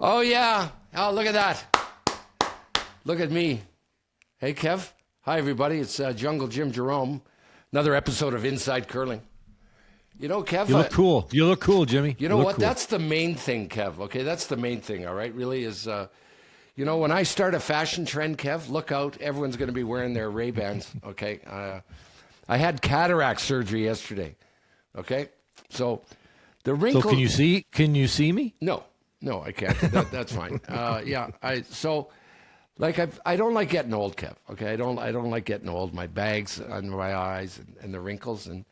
Oh, yeah. Oh, look at that. Look at me. Hey, Kev. Hi, everybody. It's Jungle Jim Jerome. Another episode of Inside Curling. You know, Kev. You look cool. You look cool, Jimmy. You know what? Cool. That's the main thing, Kev. Okay, that's the main thing, all right? Really is, when I start a fashion trend, Kev, look out. Everyone's going to be wearing their Ray-Bans, okay? I had cataract surgery yesterday, okay? So the wrinkle... So can you see me? No, I can't. That's fine. I don't like getting old, Kev. Okay, I don't like getting old. My bags under my eyes and the wrinkles, and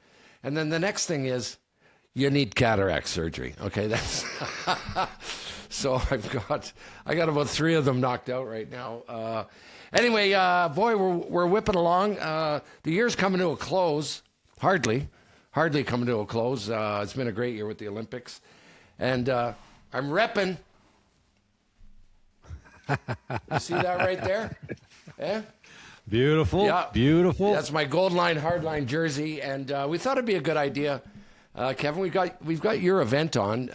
then the next thing is you need cataract surgery. Okay, that's so I got about 3 of them knocked out right now. Anyway, boy, we're whipping along. The year's coming to a close. Hardly coming to a close. It's been a great year with the Olympics, and I'm repping. You see that right there? Yeah. Beautiful. Yeah. Beautiful. That's my Goldline Hardline jersey, and we thought it'd be a good idea, Kevin. We've got your event on,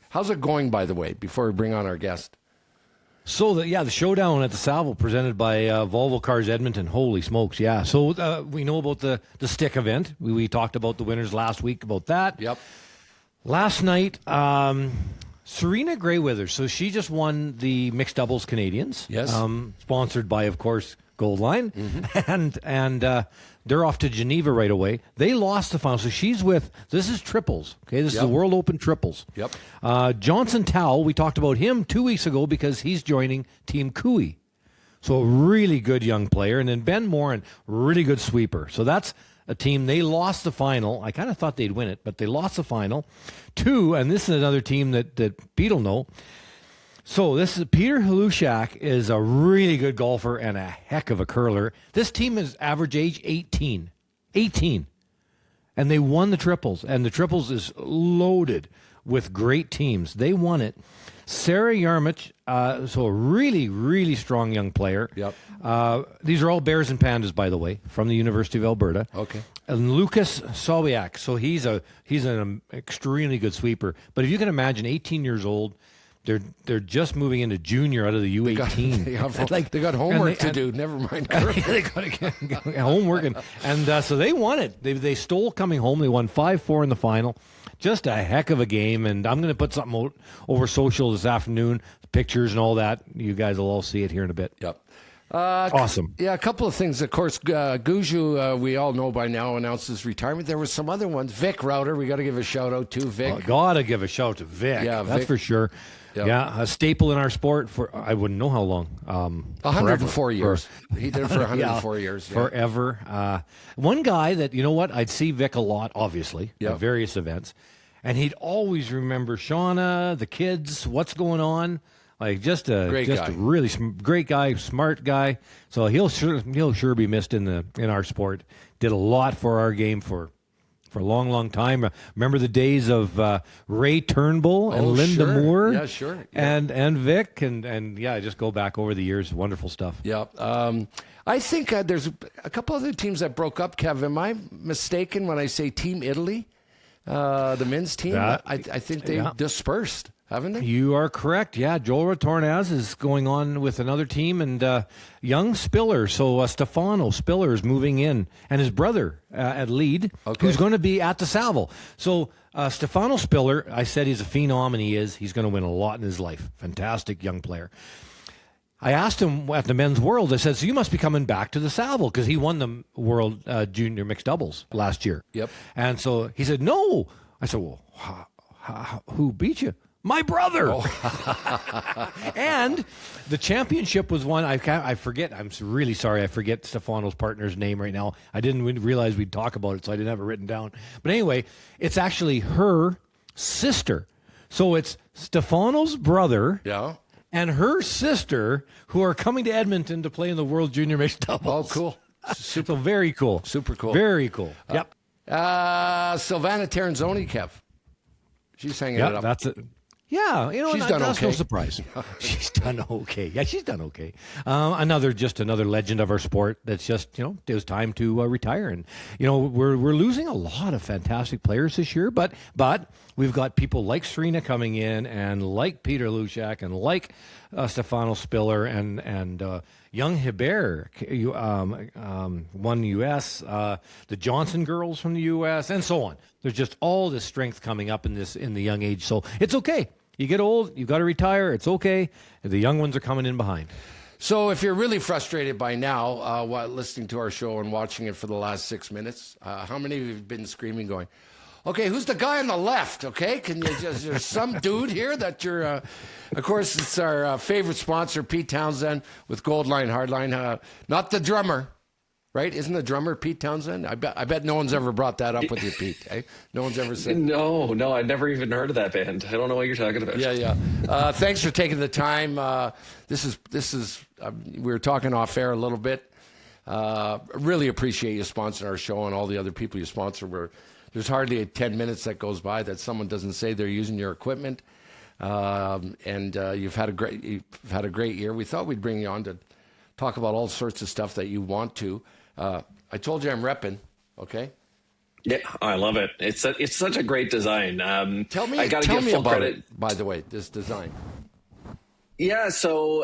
how's it going, by the way? Before we bring on our guest. So the showdown at the Salvo presented by Volvo Cars Edmonton. Holy smokes, yeah. So we know about the stick event. We talked about the winners last week about that. Yep. Last night, Serena Greyweather. So she just won the mixed doubles Canadians. Yes. Sponsored by, of course, Goldline, and they're off to Geneva right away. They lost the final, so this is triples. Okay, this is the World Open triples. Yep. Johnson Tao, we talked about him 2 weeks ago because he's joining Team Cooey. So a really good young player, and then Ben Morin, really good sweeper. So that's a team. They lost the final. I kind of thought they'd win it, but they lost the final. 2, and this is another team that Pete will know. So this is Peter Halushak is a really good golfer and a heck of a curler. This team is average age 18. And they won the triples. And the triples is loaded with great teams. They won it. Sarah Yarmich, so a really, really strong young player. Yep. These are all Bears and Pandas, by the way, from the University of Alberta. Okay. And Lucas Sobiak, so he's an extremely good sweeper. But if you can imagine, 18 years old, they're just moving into junior out of the U18. They got homework to do. Never mind. They got homework, and so they won it. They stole coming home. They won 5-4 in the final. Just a heck of a game, and I'm going to put something out over social this afternoon, pictures and all that. You guys will all see it here in a bit. Yep. Awesome. Yeah, a couple of things. Of course, Guju, we all know by now, announced his retirement. There were some other ones. Vic Router, we got to give a shout out to Vic. Got to give a shout out to Vic. Yeah, that's Vic. For sure. Yep. Yeah, a staple in our sport for I wouldn't know how long. 104 years. He did it for 104 years. Yeah. Forever. One guy that, you know what, I'd see Vic a lot, obviously, at various events, and he'd always remember Shauna, the kids, what's going on. Like just a really great guy, smart guy. So he'll sure be missed in our sport. Did a lot for our game for a long, long time. Remember the days of Ray Turnbull and Linda Moore? Yeah, sure. Yeah. And Vic, and just go back over the years. Wonderful stuff. Yeah. I think there's a couple other teams that broke up, Kev. Am I mistaken when I say Team Italy? The men's team? I think they dispersed, haven't they? You are correct. Yeah, Joel Retornaz is going on with another team, and young Spiller. So Stefano Spiller is moving in, and his brother at lead, who's going to be at the Salvo. So Stefano Spiller, I said he's a phenom, and he's going to win a lot in his life. Fantastic young player. I asked him at the Men's World, I said, so you must be coming back to the Salvo because he won the World Junior Mixed Doubles last year. Yep. And so he said, no. I said, well, who beat you? My brother. Oh. And the championship was won. I forget. I'm really sorry. I forget Stefano's partner's name right now. I didn't realize we'd talk about it, so I didn't have it written down. But anyway, it's actually her sister. So it's Stefano's brother. Yeah. And her sister, who are coming to Edmonton to play in the World Junior Mixed Doubles. Oh, cool. So very cool. Super cool. Very cool. Yep. Silvana Terenzoni, Kev. She's hanging it up. That's it. Yeah, she's done that's okay. No surprise. She's done okay. Yeah, she's done okay. Another legend of our sport. That's just it was time to retire, and we're losing a lot of fantastic players this year. But we've got people like Serena coming in and like Peter Lushak and like Stefano Spiller and young Hebert won U.S., the Johnson girls from the U.S., and so on. There's just all this strength coming up in the young age. So it's okay. You get old, you've got to retire. It's okay. The young ones are coming in behind. So if you're really frustrated by now, while listening to our show and watching it for the last 6 minutes, how many of you have been screaming going, okay, who's the guy on the left, okay? Is there some dude here that you're... of course, it's our favorite sponsor, Pete Townsen, with Goldline Hardline. Not the drummer, right? Isn't the drummer Pete Townsen? I bet no one's ever brought that up with you, Pete. Eh? No one's ever said... No, I've never even heard of that band. I don't know what you're talking about. Yeah. Thanks for taking the time. This is we were talking off air a little bit. Really appreciate you sponsoring our show and all the other people you sponsor. There's hardly 10 minutes that goes by that someone doesn't say they're using your equipment. And you've had a great year. We thought we'd bring you on to talk about all sorts of stuff that you want to. I told you I'm repping, okay? Yeah, I love it. It's such a great design. Tell me give full about credit. it, by the way, this design. Yeah, so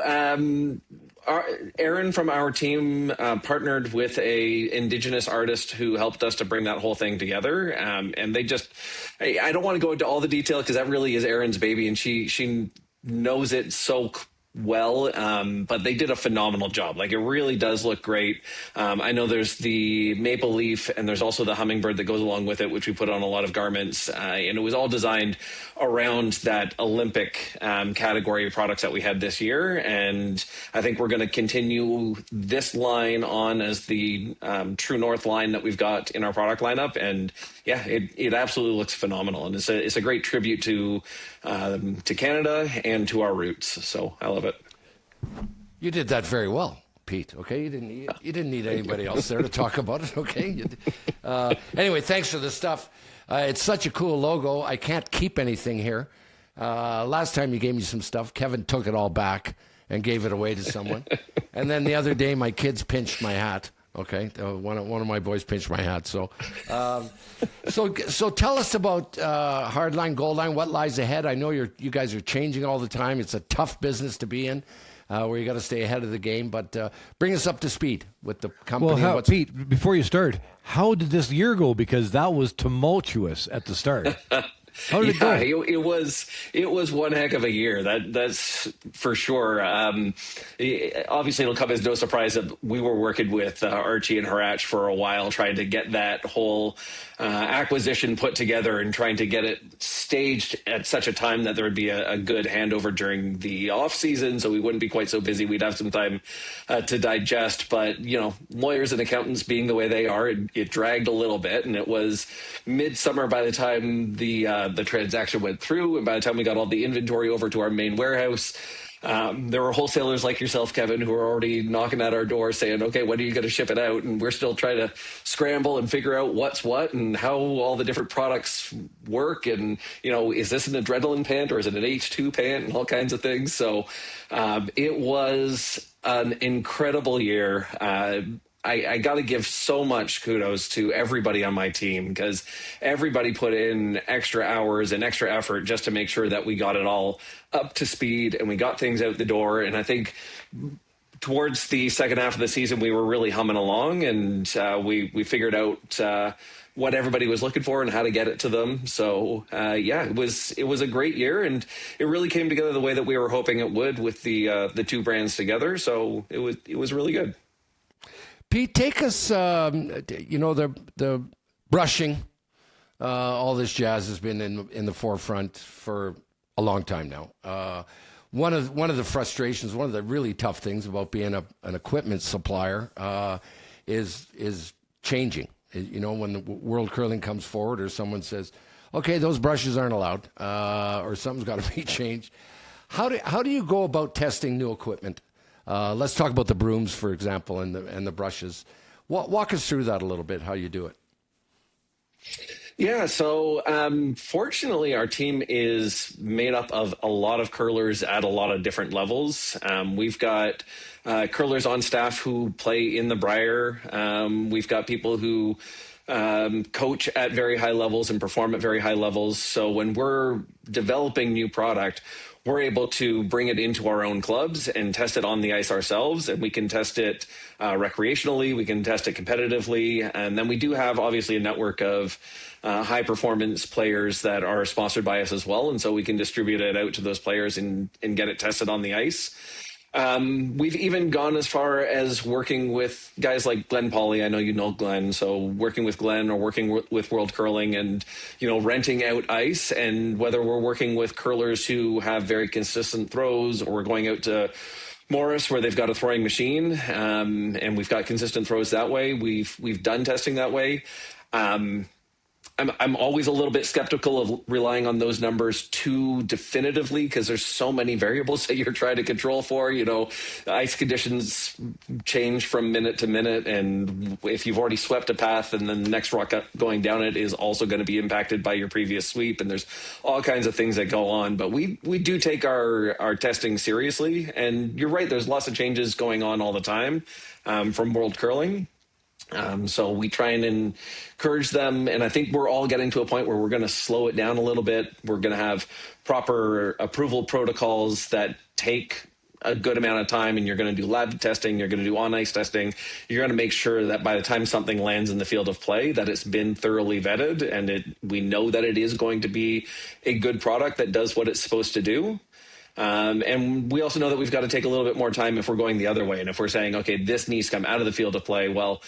Aaron from our team partnered with a Indigenous artist who helped us to bring that whole thing together. And they just, I don't want to go into all the detail because that really is Aaron's baby, and she knows it so well, but they did a phenomenal job. Like, it really does look great. I know there's the maple leaf and there's also the hummingbird that goes along with it, which we put on a lot of garments. And it was all designed around that Olympic category of products that we had this year. And I think we're going to continue this line on as the True North line that we've got in our product lineup. And yeah, it absolutely looks phenomenal. And it's a great tribute to Canada and to our roots. So I love it. You did that very well, Pete. Okay, you didn't need anybody else there to talk about it. Okay. Anyway, thanks for the stuff. It's such a cool logo. I can't keep anything here. Last time you gave me some stuff, Kevin took it all back and gave it away to someone. And then the other day, my kids pinched my hat. Okay, one of my boys pinched my hat. So tell us about Hardline, Goldline. What lies ahead? I know you guys are changing all the time. It's a tough business to be in, where you got to stay ahead of the game. But bring us up to speed with the company. Well, Pete, before you start, how did this year go? Because that was tumultuous at the start. How did it go? It was one heck of a year. That's for sure. Obviously, it'll come as no surprise that we were working with Archie and Harach for a while, trying to get that whole acquisition put together and trying to get it staged at such a time that there would be a good handover during the off season, so we wouldn't be quite so busy. We'd have some time to digest. But lawyers and accountants being the way they are, it dragged a little bit, and it was midsummer by the time the transaction went through, and by the time we got all the inventory over to our main warehouse, there were wholesalers like yourself, Kevin, who were already knocking at our door saying, okay, when are you going to ship it out? And we're still trying to scramble and figure out what's what and how all the different products work. And, is this an adrenaline pant or is it an H2 pant and all kinds of things? So it was an incredible year. I got to give so much kudos to everybody on my team, because everybody put in extra hours and extra effort just to make sure that we got it all up to speed and we got things out the door. And I think towards the second half of the season, we were really humming along, and we figured out what everybody was looking for and how to get it to them. So it was a great year, and it really came together the way that we were hoping it would with the two brands together. So it was really good. Pete, take us, the brushing, all this jazz has been in the forefront for a long time now. One of the frustrations, one of the really tough things about being an equipment supplier is changing. When the World Curling comes forward or someone says, okay, those brushes aren't allowed, or something's got to be changed. How do you go about testing new equipment? Let's talk about the brooms, for example, and the brushes. Walk us through that a little bit, how you do it. Yeah, so fortunately, our team is made up of a lot of curlers at a lot of different levels. We've got curlers on staff who play in the Briar. We've got people who coach at very high levels and perform at very high levels. So when we're developing new product, we're able to bring it into our own clubs and test it on the ice ourselves. And we can test it recreationally. We can test it competitively. And then we do have, obviously, a network of high performance players that are sponsored by us as well. And so we can distribute it out to those players and get it tested on the ice. We've even gone as far as working with guys like Glenn Pauly. I know you know Glenn, so working with Glenn or working with World Curling and, renting out ice, and whether we're working with curlers who have very consistent throws or we're going out to Morris where they've got a throwing machine, and we've got consistent throws that way. We've done testing that way. I'm always a little bit skeptical of relying on those numbers too definitively because there's so many variables that you're trying to control for. The ice conditions change from minute to minute, and if you've already swept a path and then the next rock going down it is also going to be impacted by your previous sweep, and there's all kinds of things that go on. But we do take our testing seriously, and you're right, there's lots of changes going on all the time from World Curling. So we try and encourage them, and I think we're all getting to a point where we're going to slow it down a little bit. We're going to have proper approval protocols that take a good amount of time, and you're going to do lab testing, you're going to do on-ice testing. You're going to make sure that by the time something lands in the field of play, that it's been thoroughly vetted, and we know that it is going to be a good product that does what it's supposed to do. And we also know that we've got to take a little bit more time if we're going the other way. And if we're saying, okay, this needs to come out of the field of play, well,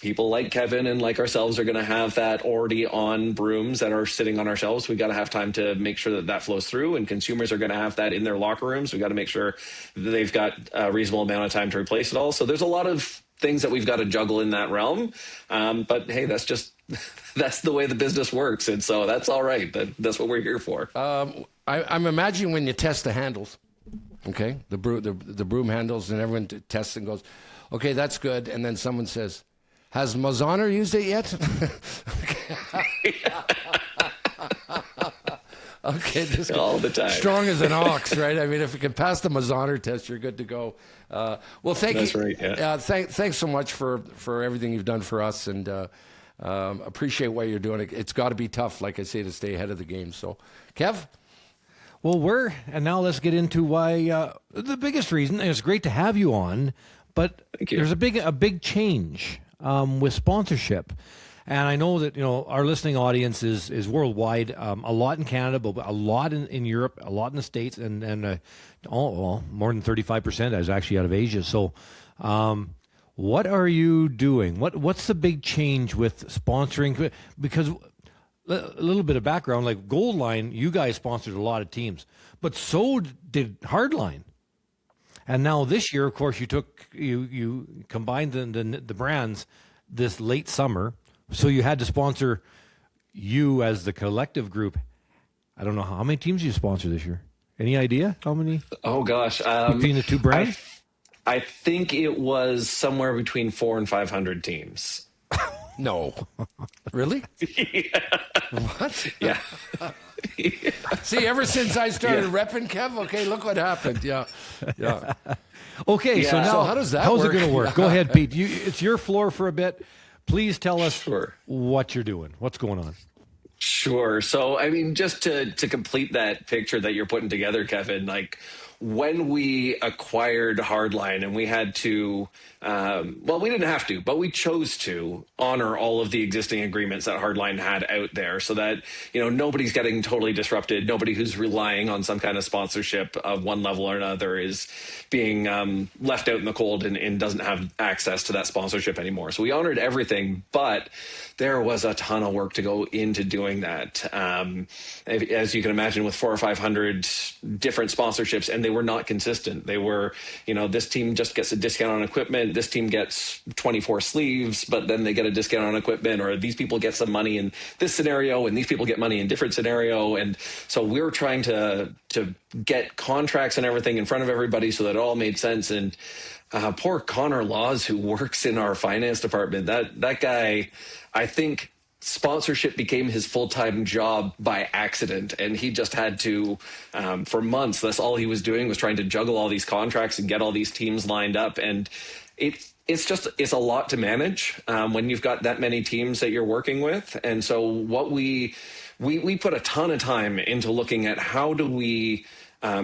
people like Kevin and like ourselves are going to have that already on brooms that are sitting on our shelves. We've got to have time to make sure that flows through, and consumers are going to have that in their locker rooms. We've got to make sure that they've got a reasonable amount of time to replace it all. So there's a lot of things that we've got to juggle in that realm. But hey, that's the way the business works. And so that's all right. That's what we're here for. I'm imagining when you test the handles, okay, the broom handles, and everyone tests and goes, okay, that's good. And then someone says, has Mazoner used it yet? Okay, this all the time. Strong as an ox, right? I mean, if you can pass the Mazoner test, you're good to go. Well, thank That's you. Right, yeah. Thanks so much for everything you've done for us, and appreciate what you're doing. It's got to be tough, like I say, to stay ahead of the game. So, Kev? Well, and now let's get into why the biggest reason, and it's great to have you on, but there's a big change with sponsorship. And I know that, our listening audience is worldwide, a lot in Canada, but a lot in Europe, a lot in the States, and more than 35% is actually out of Asia. So what are you doing? What's the big change with sponsoring? Because a little bit of background, like Goldline, you guys sponsored a lot of teams, but so did Hardline. And now this year, of course, you combined the brands this late summer, so you had to sponsor you as the collective group. I don't know how many teams you sponsor this year. Any idea how many? Oh gosh, between the two brands, I think it was somewhere between 400 and 500 teams. No. Really? Yeah. What? Yeah. See, ever since I started repping, Kev, okay, look what happened. Yeah. Okay, Yeah. so now So how does that how's work? it going to work? Go ahead, Pete. It's your floor for a bit. Please tell us Sure. what you're doing. What's going on? Sure. So, I mean, just to complete that picture that you're putting together, Kevin, like when we acquired Hardline and we had to, we didn't have to, but we chose to honor all of the existing agreements that Hardline had out there so that, nobody's getting totally disrupted. Nobody who's relying on some kind of sponsorship of one level or another is being left out in the cold and doesn't have access to that sponsorship anymore. So we honored everything, but there was a ton of work to go into doing that. As you can imagine, with 400 or 500 different sponsorships, and they were not consistent. They were, this team just gets a discount on equipment. This team gets 24 sleeves, but then they get a discount on equipment, or these people get some money in this scenario and these people get money in different scenario. And so we're trying to get contracts and everything in front of everybody so that it all made sense. And poor Connor Laws, who works in our finance department, that guy, I think sponsorship became his full-time job by accident, and he just had to, for months, that's all he was doing was trying to juggle all these contracts and get all these teams lined up. And it's a lot to manage when you've got that many teams that you're working with. And so what we put a ton of time into looking at how do we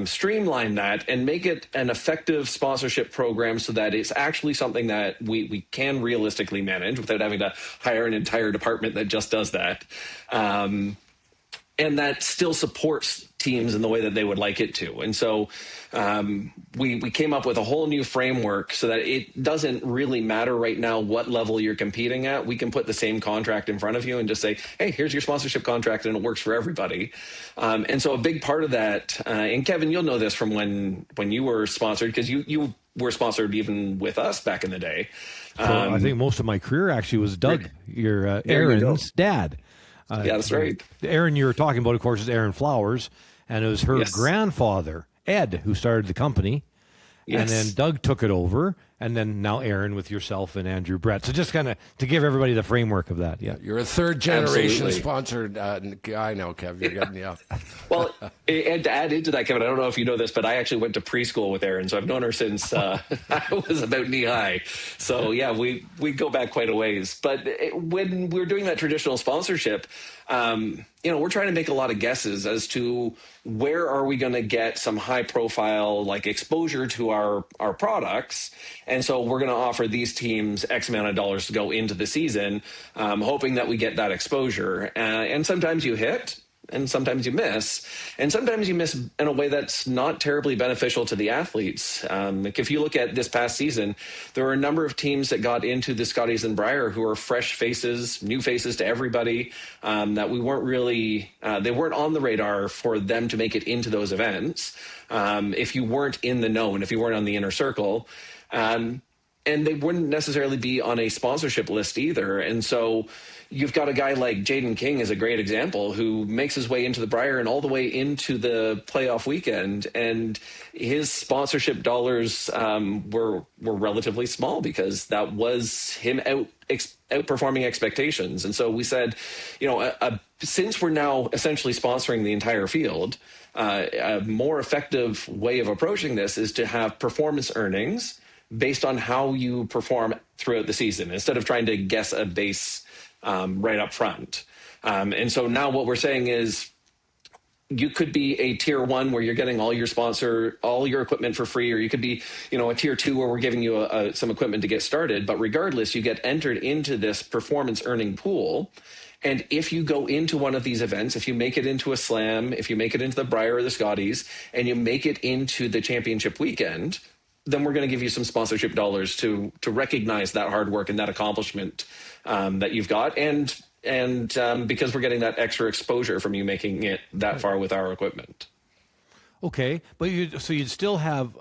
streamline that and make it an effective sponsorship program so that it's actually something that we can realistically manage without having to hire an entire department that just does that. And that still supports teams in the way that they would like it to. And so we came up with a whole new framework so that it doesn't really matter right now what level you're competing at. We can put the same contract in front of you and just say, hey, here's your sponsorship contract, and it works for everybody. And so a big part of that, and Kevin, you'll know this from when you were sponsored, because you were sponsored even with us back in the day. So I think most of my career actually was Doug, your Aaron's dad. Yeah, that's right. Aaron, you were talking about, of course, is Aaron Flowers, and it was her grandfather, Ed, who started the company. Yes. And then Doug took it over, and then now Aaron with yourself and Andrew Brett. So just kind of to give everybody the framework of that. Yeah, you're a third generation sponsored guy now, Kev. You're getting Well, and to add into that, Kevin, I don't know if you know this, but I actually went to preschool with Aaron, so I've known her since I was about knee high. So yeah, we go back quite a ways. But when we're doing that traditional sponsorship, we're trying to make a lot of guesses as to where are we going to get some high profile like exposure to our products. And so we're going to offer these teams X amount of dollars to go into the season, hoping that we get that exposure. And sometimes you hit, and sometimes you miss. And sometimes you miss in a way that's not terribly beneficial to the athletes. Like if you look at this past season, there were a number of teams that got into the Scotties and Brier who are fresh faces, new faces to everybody, that we weren't really, they weren't on the radar for them to make it into those events. If you weren't in the know and if you weren't on the inner circle, and they wouldn't necessarily be on a sponsorship list either. And so you've got a guy like Jaden King is a great example who makes his way into the Brier and all the way into the playoff weekend. And his sponsorship dollars were relatively small because that was him outperforming expectations. And so we said, since we're now essentially sponsoring the entire field, a more effective way of approaching this is to have performance earnings based on how you perform throughout the season instead of trying to guess a base right up front. And so now what we're saying is you could be a tier 1 where you're getting all your equipment for free, or you could be, a tier 2 where we're giving you some equipment to get started. But regardless, you get entered into this performance earning pool. And if you go into one of these events, if you make it into a slam, if you make it into the Brier or the Scotties, and you make it into the championship weekend, then we're going to give you some sponsorship dollars to recognize that hard work and that accomplishment that you've got, and because we're getting that extra exposure from you making it that far with our equipment. Okay, but you'd still have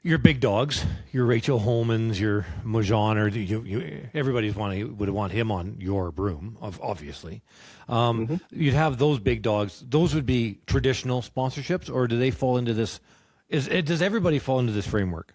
your big dogs, your Rachel Holmans, your Mojan, or everybody would want him on your broom, obviously. You'd have those big dogs. Those would be traditional sponsorships, or do they fall into this? Does everybody fall into this framework?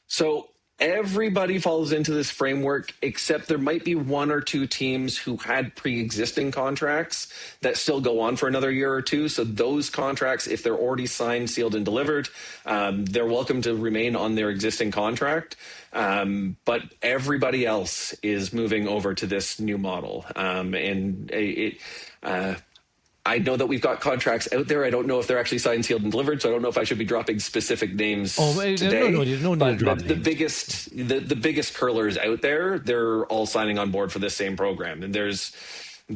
So everybody falls into this framework, except there might be one or two teams who had pre-existing contracts that still go on for another year or two. So those contracts, if they're already signed, sealed, and delivered, they're welcome to remain on their existing contract. But everybody else is moving over to this new model. I know that we've got contracts out there. I don't know if they're actually signed, sealed, and delivered, so I don't know if I should be dropping specific names today. No need to drop names. The biggest curlers out there, they're all signing on board for this same program, and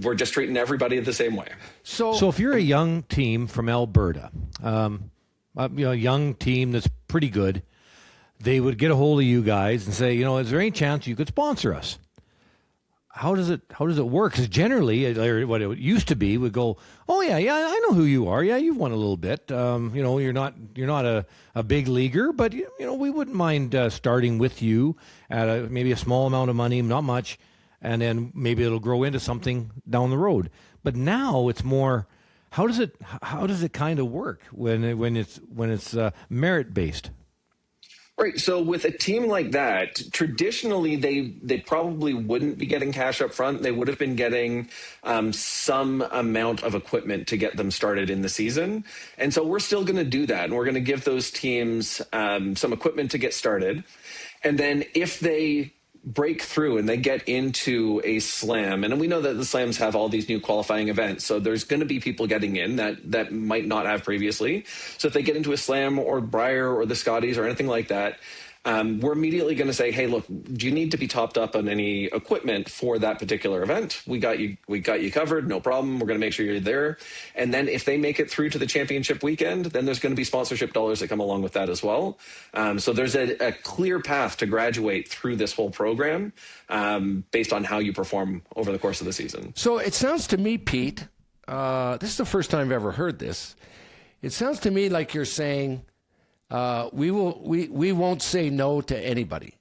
we're just treating everybody the same way. So if you're a young team from Alberta, a young team that's pretty good, they would get a hold of you guys and say, is there any chance you could sponsor us? How does it work? Because generally, what it used to be would go, oh yeah, I know who you are. Yeah, you've won a little bit. You're not a big leaguer, but we wouldn't mind starting with you at maybe a small amount of money, not much, and then maybe it'll grow into something down the road. But now it's more, how does it kind of work when it's merit based? Right. So with a team like that, traditionally they probably wouldn't be getting cash up front. They would have been getting some amount of equipment to get them started in the season. And so we're still going to do that. And we're going to give those teams some equipment to get started. And then if they break through and they get into a slam, and we know that the slams have all these new qualifying events, so there's going to be people getting in that might not have previously. So if they get into a slam or Briar or the Scotties or anything like that, we're immediately going to say, hey, look, do you need to be topped up on any equipment for that particular event? We got you covered, no problem. We're going to make sure you're there. And then if they make it through to the championship weekend, then there's going to be sponsorship dollars that come along with that as well. So there's a clear path to graduate through this whole program based on how you perform over the course of the season. So it sounds to me, Pete, this is the first time I've ever heard this. It sounds to me like you're saying, we won't say no to anybody.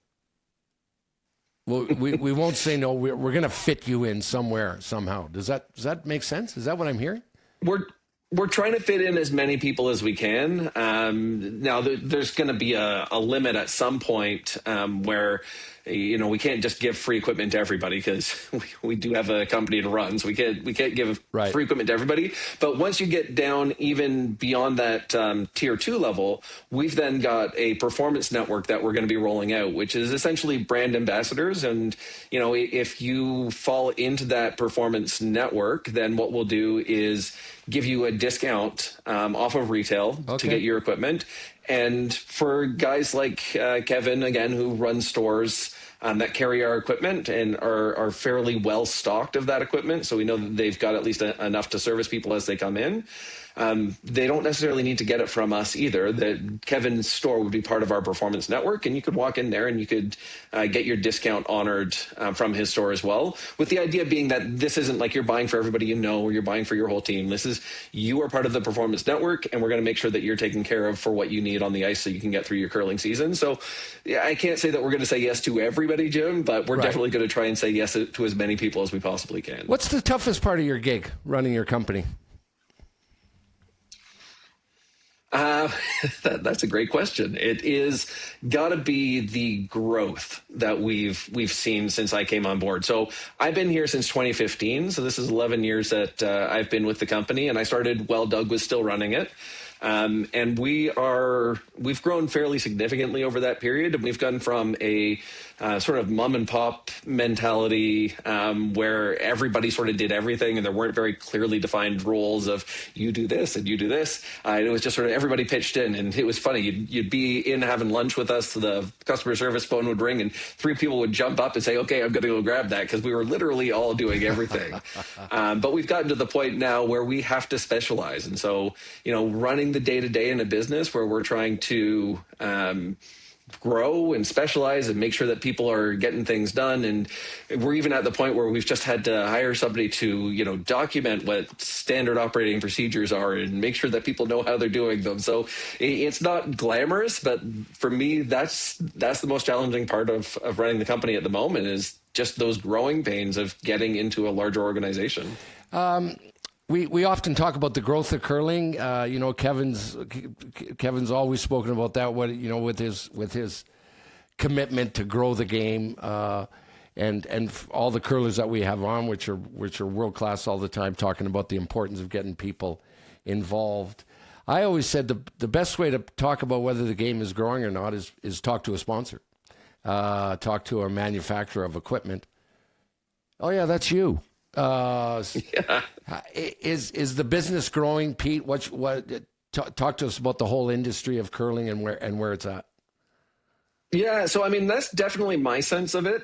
We won't say no. We're going to fit you in somewhere, somehow. Does that make sense? Is that what I'm hearing? We're trying to fit in as many people as we can. Now, there's going to be a limit at some point where, we can't just give free equipment to everybody because we do have a company to run, so we can't give free equipment to everybody. But once you get down even beyond that tier 2 level, we've then got a performance network that we're going to be rolling out, which is essentially brand ambassadors. And if you fall into that performance network, then what we'll do is give you a discount off of retail to get your equipment. And for guys like Kevin, again, who run stores that carry our equipment and are fairly well stocked of that equipment, so we know that they've got at least enough to service people as they come in. They don't necessarily need to get it from us either. Kevin's store would be part of our performance network, and you could walk in there and you could get your discount honored from his store as well, with the idea being that this isn't like you're buying for everybody or you're buying for your whole team. This is, you are part of the performance network, and we're going to make sure that you're taken care of for what you need on the ice so you can get through your curling season. So I can't say that we're going to say yes to everybody, Jim, but we're definitely going to try and say yes to as many people as we possibly can. What's the toughest part of your gig, running your company? That's a great question. It is got to be the growth that we've seen since I came on board. So I've been here since 2015. So this is 11 years that I've been with the company, and I started while Doug was still running it. And we've grown fairly significantly over that period. And we've gone from a sort of mom and pop mentality where everybody sort of did everything and there weren't very clearly defined roles of you do this and you do this. It was just sort of everybody pitched in, and it was funny. You'd be in having lunch with us, the customer service phone would ring and 3 people would jump up and say, okay, I'm going to go grab that, because we were literally all doing everything. But we've gotten to the point now where we have to specialize. And so, running the day-to-day in a business where we're trying to grow and specialize and make sure that people are getting things done. And we're even at the point where we've just had to hire somebody to, document what standard operating procedures are and make sure that people know how they're doing them. So it's not glamorous, but for me, that's the most challenging part of running the company at the moment, is just those growing pains of getting into a larger organization. We often talk about the growth of curling. Kevin's always spoken about that. With his commitment to grow the game, and all the curlers that we have on, which are world class all the time, talking about the importance of getting people involved. I always said the best way to talk about whether the game is growing or not is talk to a sponsor, talk to a manufacturer of equipment. Oh yeah, that's you. Is the business growing, Pete? Talk to us about the whole industry of curling and where it's at. Yeah, so I mean, that's definitely my sense of it.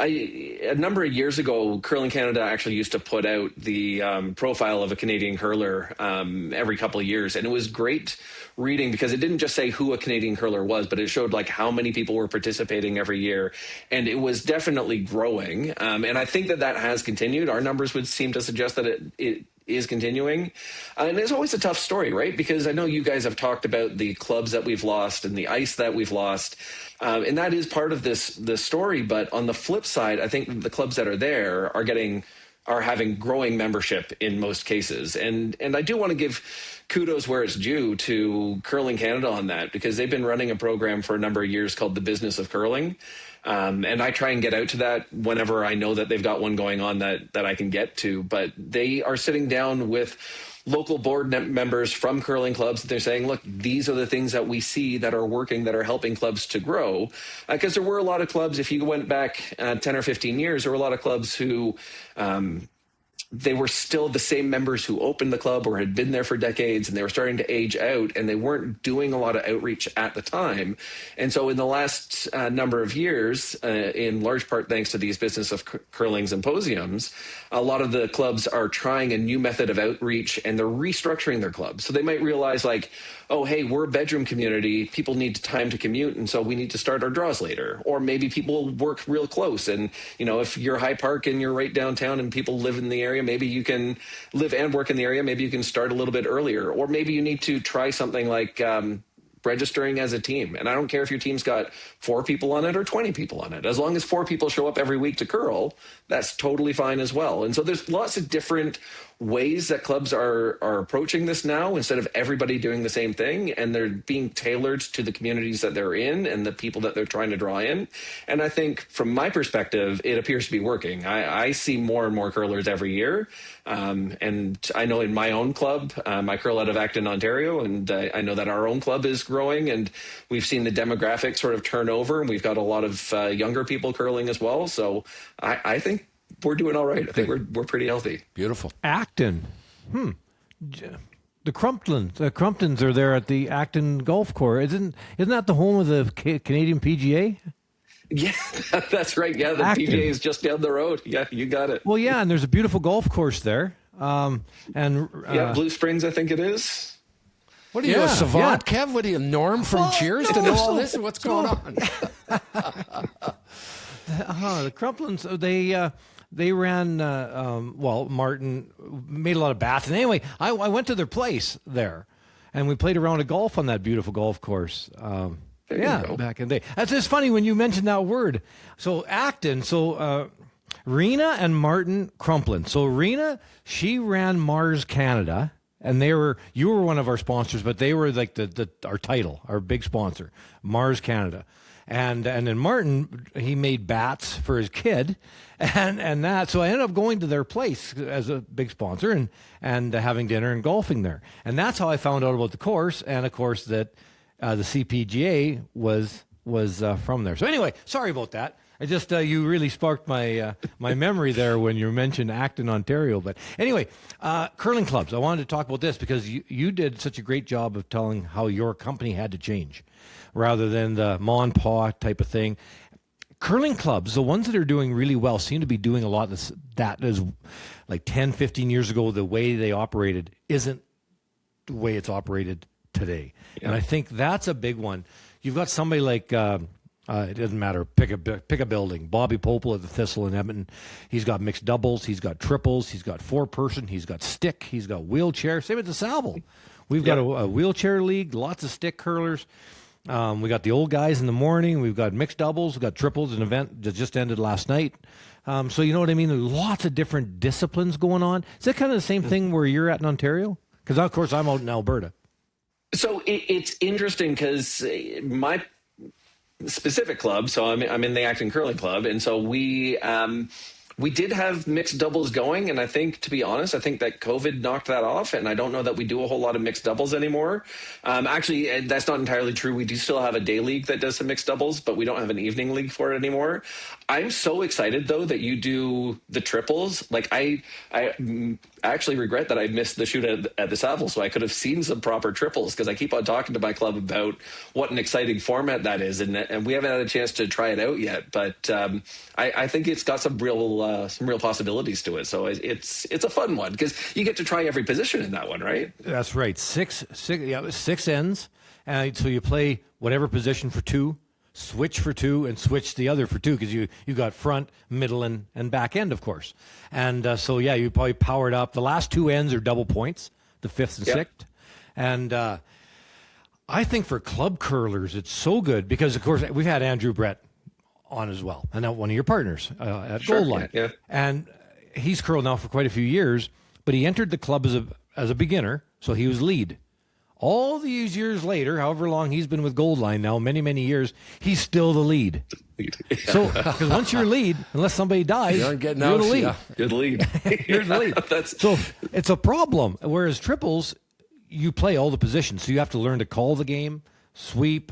A number of years ago, Curling Canada actually used to put out the profile of a Canadian curler every couple of years, and it was great reading because it didn't just say who a Canadian curler was, but it showed like how many people were participating every year, and it was definitely growing. And I think that has continued. Our numbers would seem to suggest that it is continuing. And it's always a tough story, right? Because I know you guys have talked about the clubs that we've lost and the ice that we've lost. And that is part of this story. But on the flip side, I think the clubs that are there are getting are having growing membership in most cases. And I do want to give kudos where it's due to Curling Canada on that, because they've been running a program for a number of years called the Business of Curling. And I try and get out to that whenever I know that they've got one going on that I can get to. But they are sitting down with local board members from curling clubs. They're saying, look, these are the things that we see that are working, that are helping clubs to grow. Because there were a lot of clubs, if you went back 10 or 15 years, there were a lot of clubs who they were still the same members who opened the club or had been there for decades, and they were starting to age out, and they weren't doing a lot of outreach at the time. And so in the last number of years, in large part thanks to these Business of Curling symposiums, a lot of the clubs are trying a new method of outreach, and they're restructuring their clubs. So they might realize, like, oh, hey, we're a bedroom community. People need time to commute, and so we need to start our draws later. Or maybe people work real close, and, you know, if you're High Park and you're right downtown and people live in the area, maybe you can live and work in the area. Maybe you can start a little bit earlier. Or maybe you need to try something like registering as a team. And I don't care if your team's got 4 people on it or 20 people on it. As long as 4 people show up every week to curl, that's totally fine as well. And so there's lots of different ways that clubs are approaching this now, instead of everybody doing the same thing, and they're being tailored to the communities that they're in and the people that they're trying to draw in. And I think from my perspective, it appears to be working. I see more and more curlers every year. And I know in my own club, I curl out of Acton, Ontario, and I know that our own club is growing, and we've seen the demographics sort of turn over, and we've got a lot of younger people curling as well. So I think we're doing all right. I think we're pretty healthy. Beautiful. Acton. The Crumptons are there at the Acton Golf Course. Isn't that the home of the Canadian PGA? Yeah, that's right. Yeah, the Acton. PGA is just down the road. Yeah, you got it. Well, yeah, and there's a beautiful golf course there. Blue Springs, I think it is. What are you, a savant, Kev? What are you, Norm from Cheers to know all this? What's going on? The Crumplins, they ran, Martin made a lot of baths. And anyway, I went to their place there, and we played a round of golf on that beautiful golf course. Back in the day. That's just funny when you mentioned that word. So Acton, Rena and Martin Crumplin. So Rena, she ran Mars Canada, and you were one of our sponsors, but they were like our title, our big sponsor, Mars Canada. And then Martin, he made bats for his kid, and that. So I ended up going to their place as a big sponsor and having dinner and golfing there. And that's how I found out about the course, and of course that the CPGA was from there. So anyway, sorry about that. I just you really sparked my my memory there when you mentioned Acton, Ontario. But anyway, curling clubs. I wanted to talk about this because you did such a great job of telling how your company had to change, rather than the ma and pa type of thing. Curling clubs, the ones that are doing really well, seem to be doing a lot that is like 10, 15 years ago. The way they operated isn't the way it's operated today. Yeah. And I think that's a big one. You've got somebody like, it doesn't matter, pick a building. Bobby Popel at the Thistle in Edmonton. He's got mixed doubles. He's got triples. He's got 4-person. He's got stick. He's got wheelchair. Same at the Salvo. We've got a wheelchair league, lots of stick curlers. We got the old guys in the morning. We've got mixed doubles. We've got triples, an event that just ended last night. So you know what I mean? There's lots of different disciplines going on. Is that kind of the same thing where you're at in Ontario? Because, of course, I'm out in Alberta. So it's interesting because my specific club, so I'm in the Acton Curling Club, and so we did have mixed doubles going, and I think, to be honest, I think that COVID knocked that off, and I don't know that we do a whole lot of mixed doubles anymore. Actually, that's not entirely true. We do still have a day league that does some mixed doubles, but we don't have an evening league for it anymore. I'm so excited, though, that you do the triples. Like, I actually regret that I missed the shoot at the Savile, so I could have seen some proper triples, because I keep on talking to my club about what an exciting format that is, and we haven't had a chance to try it out yet. But I think it's got some real possibilities to it. So it's a fun one because you get to try every position in that one, right? That's right. Six ends, and so you play whatever position for 2. Switch for 2 and switch the other for 2 because you got front, middle, and back end, of course. And you probably powered up. The last 2 ends are double points, the 5th and 6th. And I think for club curlers, it's so good because, of course, we've had Andrew Brett on as well, and now one of your partners at Goldline. Yeah. And he's curled now for quite a few years, but he entered the club as a beginner, so he was lead. All these years later, however long he's been with Goldline now, many, many years, he's still the lead. So, because once you're lead, unless somebody dies, you're the lead. Yeah. You're the lead. You're the lead. So it's a problem. Whereas triples, you play all the positions, so you have to learn to call the game, sweep,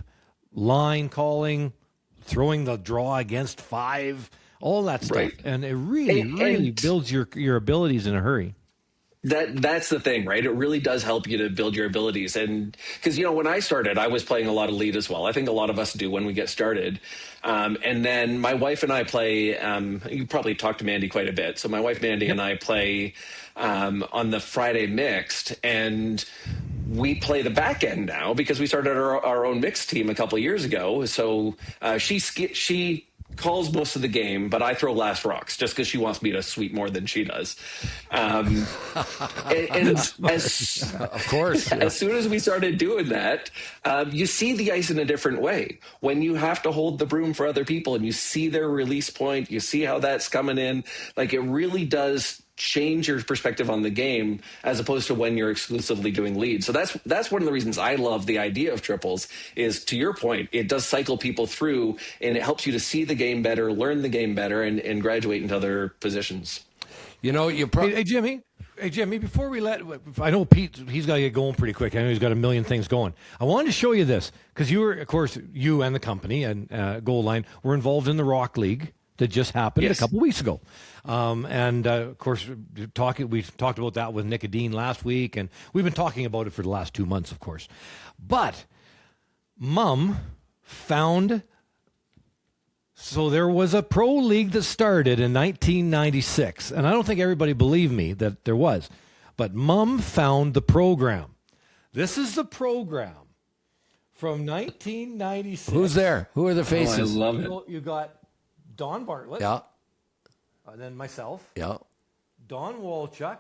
line calling, throwing the draw against 5, all that stuff. Right. And it really builds your abilities in a hurry. That's the thing, right? It really does help you to build your abilities. And because, when I started, I was playing a lot of lead as well. I think a lot of us do when we get started. And then my wife and I play, you probably talked to Mandy quite a bit. So my wife, Mandy, and I play on the Friday mixed, and we play the back end now because we started our own mixed team a couple of years ago. So she calls most of the game, but I throw last rocks just because she wants me to sweep more than she does. And of course, as soon as we started doing that, you see the ice in a different way. When you have to hold the broom for other people and you see their release point, you see how that's coming in, like it really does change your perspective on the game as opposed to when you're exclusively doing lead. So that's one of the reasons I love the idea of triples is, to your point, it does cycle people through and it helps you to see the game better, learn the game better, and graduate into other positions. Hey, Jimmy, before we I know Pete, he's got to get going pretty quick. I know he's got a million things going. I wanted to show you this because you and the company and Goldline were involved in the Rock League that just happened a couple weeks ago. Of course, we talked about that with Nick Dean last week, and we've been talking about it for the last 2 months, of course. But Mom found, so there was a pro league that started in 1996, and I don't think everybody believed me that there was, but Mom found the program. This is the program from 1996. Who's there? Who are the faces? I love it. You got Don Bartlett. Yeah. And then myself. Yeah. Don Walchuk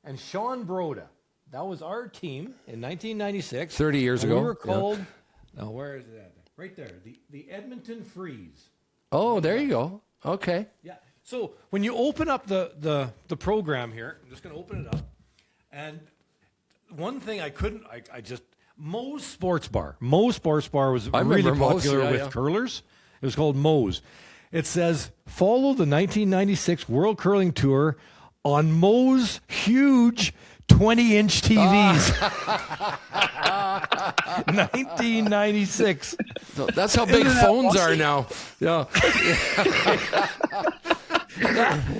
and Sean Broda. That was our team in 1996. 30 years ago. We were called, now where is it at? Right there. The Edmonton Freeze. Oh, there you go. Okay. Yeah. So when you open up the program here, I'm just going to open it up. And one thing Moe's Sports Bar. Moe's Sports Bar was really popular with curlers. It was called Moe's. It says, follow the 1996 World Curling Tour on Moe's huge 20-inch TVs. 1996. So that's how big phones are now. Yeah.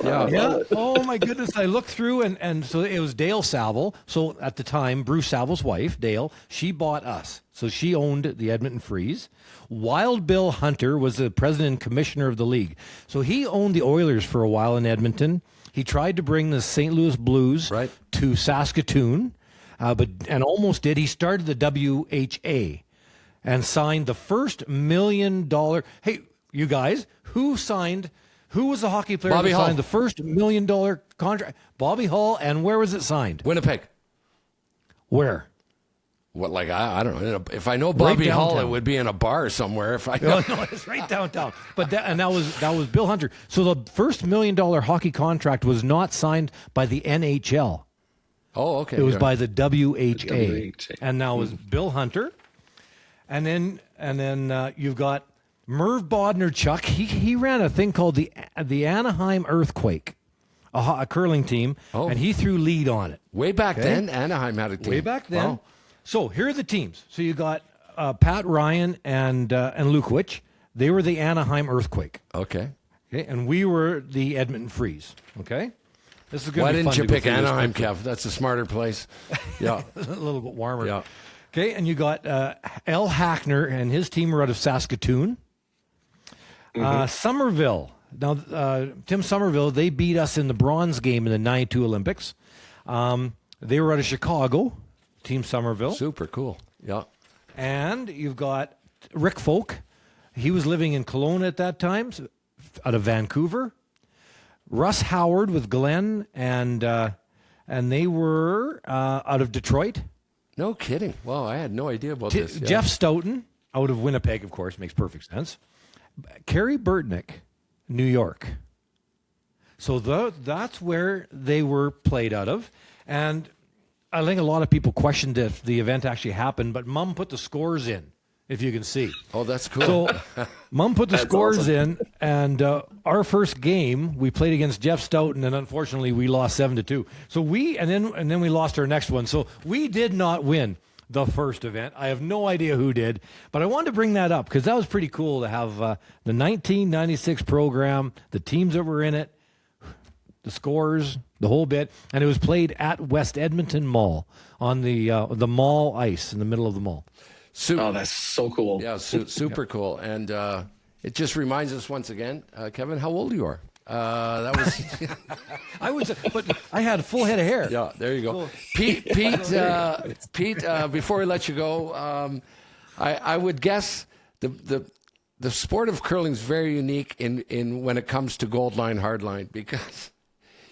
Yeah. Oh, my goodness. I looked through, and so it was Dale Saville. So at the time, Bruce Saville's wife, Dale, she bought us. So she owned the Edmonton Freeze. Wild Bill Hunter was the president and commissioner of the league. So he owned the Oilers for a while in Edmonton. He tried to bring the St. Louis Blues to Saskatoon, and almost did. He started the WHA and signed the first $1 million. Hey, you guys, who was the hockey player who signed the first $1 million contract? Bobby Hull, and where was it signed? Winnipeg. Where? What, like, I don't know. If I know Bobby Hull, it would be in a bar somewhere. If I know. No, it's right downtown. But that was Bill Hunter. So the first $1 million hockey contract was not signed by the NHL. Oh, okay. It was by the WHA. And now it was Bill Hunter. And then you've got Merv Bodnar-Chuck. He ran a thing called the Anaheim Earthquake, a curling team, and he threw lead on it. Way back then, Anaheim had a team. Way back then. Wow. So here are the teams. So you got Pat Ryan and Lukowicz. They were the Anaheim Earthquake. Okay. And we were the Edmonton Freeze. Okay. This is going Why to be fun. didn't you pick Anaheim, Kev? That's a smarter place. Yeah. A little bit warmer. Yeah. Okay. And you got Al Hackner and his team were out of Saskatoon. Somerville. Now, Tim Somerville, they beat us in the bronze game in the 92 Olympics. They were out of Chicago. Team Somerville. Super cool. Yeah. And you've got Rick Folk. He was living in Kelowna at that time, out of Vancouver. Russ Howard with Glenn, and they were out of Detroit. No kidding. Wow, I had no idea about this. Jeff Stoughton, out of Winnipeg, of course, makes perfect sense. Kerry Burtnick, New York. So that's where they were played out of. And I think a lot of people questioned if the event actually happened, but Mom put the scores in, if you can see. Oh, that's cool. So Mom put the scores in, and our first game we played against Jeff Stoughton, and unfortunately we lost 7-2. So and then we lost our next one. So we did not win the first event. I have no idea who did, but I wanted to bring that up because that was pretty cool to have the 1996 program, the teams that were in it, the scores, the whole bit, and it was played at West Edmonton Mall on the mall ice in the middle of the mall. Oh, that's so cool. Yeah, super cool. And it just reminds us once again, Kevin, how old you are. That was but I had a full head of hair. Yeah, there you go. Pete, before we let you go, I would guess the sport of curling is very unique in when it comes to Goldline, Hardline, because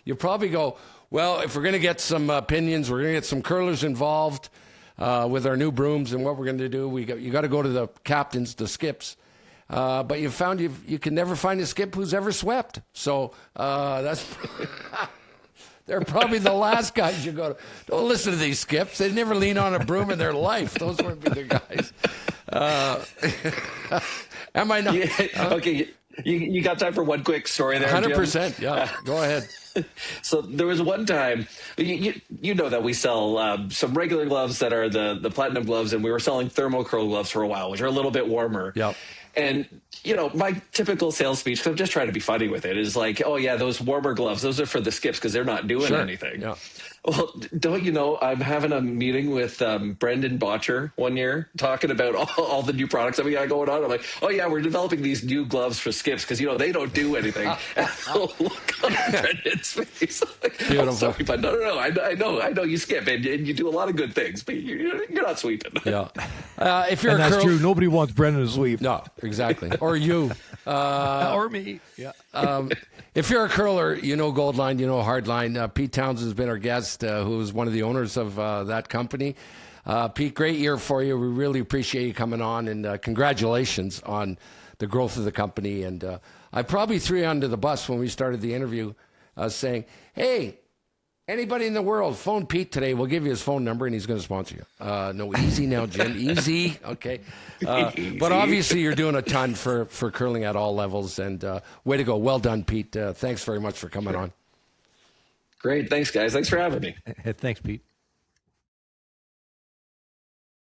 you probably go, well, if we're going to get some opinions, we're going to get some curlers involved with our new brooms and what we're going to do. You got to go to the captains, the skips. But you found you can never find a skip who's ever swept. So that's they're probably the last guys you go to. Don't listen to these skips. They never lean on a broom in their life. Those wouldn't be the guys. Am I not? Yeah, okay. You got time for one quick story there, 100%. Yeah, go ahead. So there was one time, you know that we sell some regular gloves that are the platinum gloves, and we were selling thermo curl gloves for a while, which are a little bit warmer. Yep. And, my typical sales speech, because I'm just trying to be funny with it, is like, oh, yeah, those warmer gloves, those are for the skips because they're not doing anything. Yeah. Well, don't you know, I'm having a meeting with Brendan Botcher one year talking about all the new products that we got going on. I'm like, oh, yeah, we're developing these new gloves for skips because, they don't do anything. And the look on Brendan's face. Like, I'm sorry, but no, I know you skip and you do a lot of good things, but you're not sweeping. Yeah. If you're and that's true. Nobody wants Brendan to sweep. No, exactly. Or you. Or me. Yeah. If you're a curler, you know Goldline, you know Hardline. Pete Townsen has been our guest, who is one of the owners of that company. Pete, great year for you. We really appreciate you coming on, and congratulations on the growth of the company. And I probably threw you under the bus when we started the interview, saying, hey, anybody in the world, phone Pete today. We'll give you his phone number, and he's going to sponsor you. No, easy now, Jim. Easy. Okay. But obviously, you're doing a ton for curling at all levels, and way to go. Well done, Pete. Thanks very much for coming on. Great. Thanks, guys. Thanks for having me. Thanks, Pete.